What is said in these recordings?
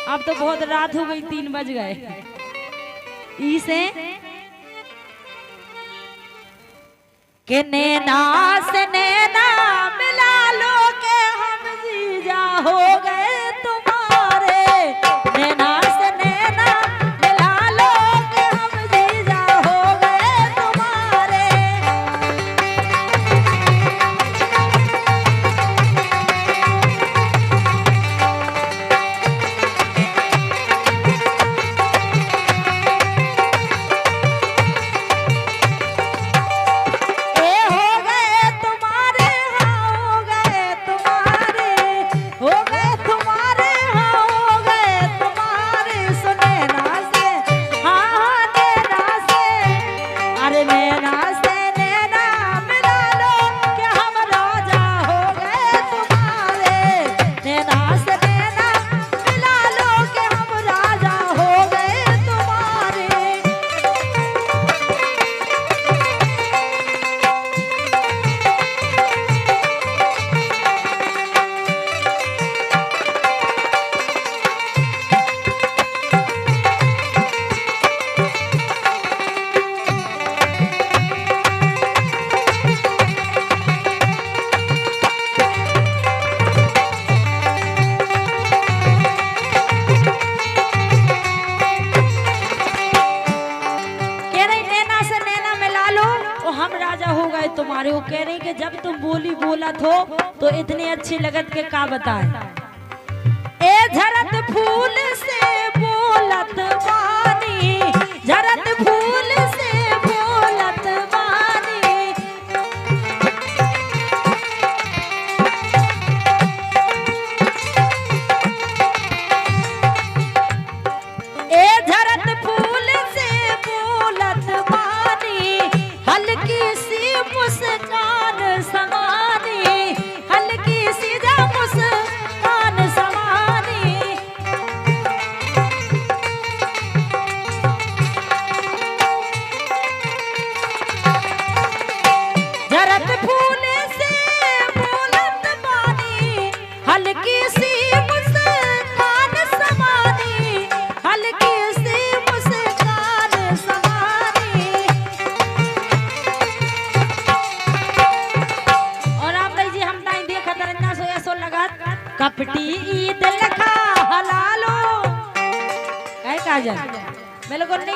अब तो बहुत रात हो गई, 3 बज गए। इसे के नैना से नैना मिला लो के हम जीजा हो गए तुम्हारे। नैना से नैना मिला लो के हम जीजा हो गए तुम्हारे। तुम्हारे वो कह रहे कि जब तुम बोली बोलत हो तो इतने अच्छे लगत के का बताए। ए झरत फूल से बोलत बानी, झरत फूल से बोलत बानी। ए झरत फूल से बोलत बानी, हल्की मुस्कान समानी, हल्की सी जा मुस्कान समानी। झरत फूल से बोलत बानी, हल्की सी मुस्कान समानी, हल्की सी मुस्कान समानी। कपटी ईद लखा हलालो काय काजल मैं लोगों ने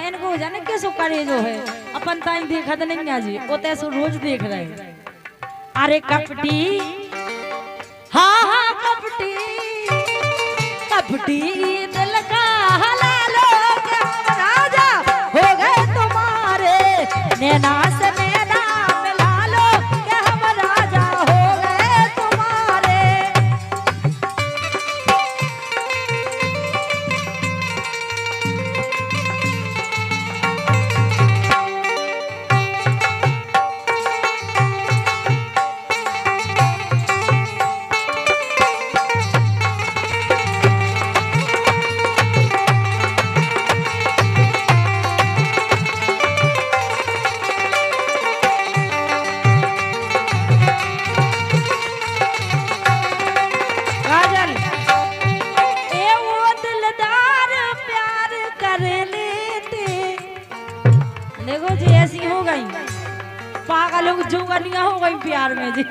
इनको जाने कैसो करे जो है अपन ताई देखत नहीं आजी वो तैसो रोज देख रहे। अरे कपटी हाँ हाँ कपटी कपटी ईद लखा हलालो के हम राजा हो गए तुम्हारे। नैना से नैना मिला लो के हम राजा हो गए तुम्हारे। देखो जी ऐसी हो गई पागल लोग जुगलियां हो गई प्यार में जी।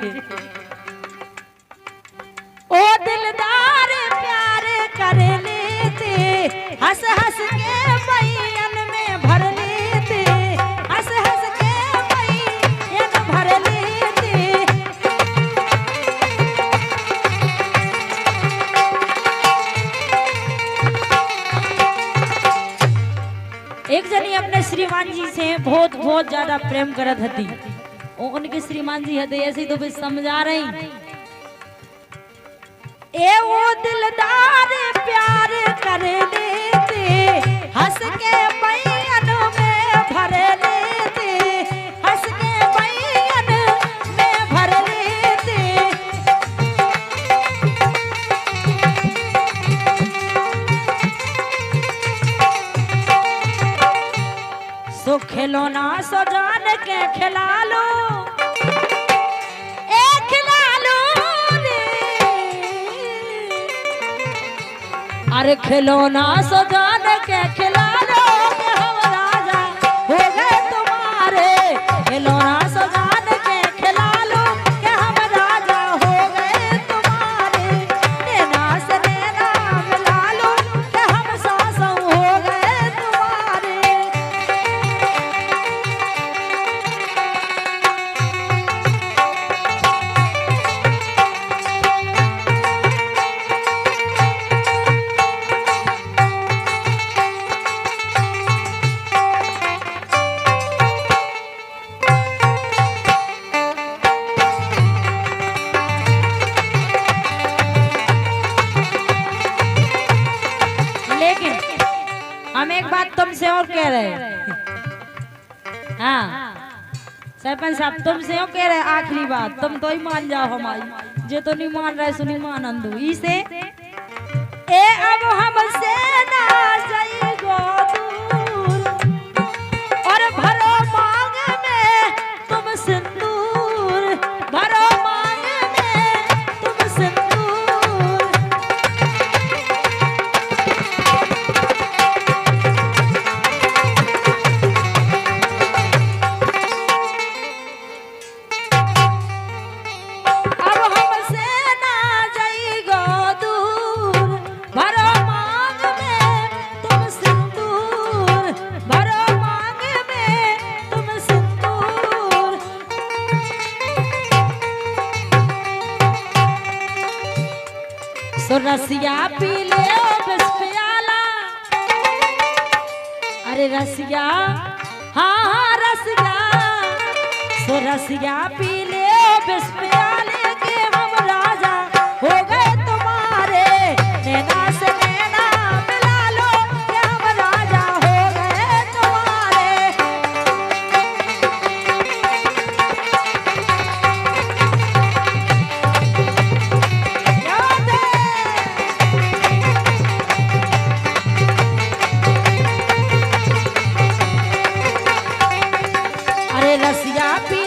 ओ दिलदार प्यार कर लेते, हंस हंस के बैन में भर लेते, हंस हंस के बैन भर लेते। एक जनी अपने श्रीमान जी से बहुत बहुत ज्यादा प्रेम करत हती। उनके श्रीमान जी हते ऐसे तो भी समझा रही। ए वो दिलदार प्यार कर लेते, हंस के बैन में भर लेते, हंस के बैन में भर लेते। सो खिलौना सो जान के खिला लो, अरे खिलौना सजान के खिला लो कि हम राजा हो गए तुम्हारे। खिलौना सजान के खिला लो कि हम राजा हो गए तुम्हारे। नैना से नैना मिला लो कि हम सासों हो गए तुम्हारे। हम एक बात तुमसे और कह रहे हैं। हाँ सरपंच साहब तुमसे और कह रहे हैं आखिरी बात, तुम तो ही मान जाओ हमारी, जो तो नहीं मान रहे सुनी मान अंधु इसे ए अब हमसे ना जाइगो दूर और भरो मांग में तुम सिंदूर। भरो मांग में तुम सिंदूर। सो रसिया पी ले बस प्याला। अरे रसिया हाँ हाँ रसिया। सो रसिया पी ले बस प्याले के हम राजा हो गए तुम्हारे। नैना से नैना मिला लो कि हम राजा हो गए तुम्हारे। अरे रसिया पी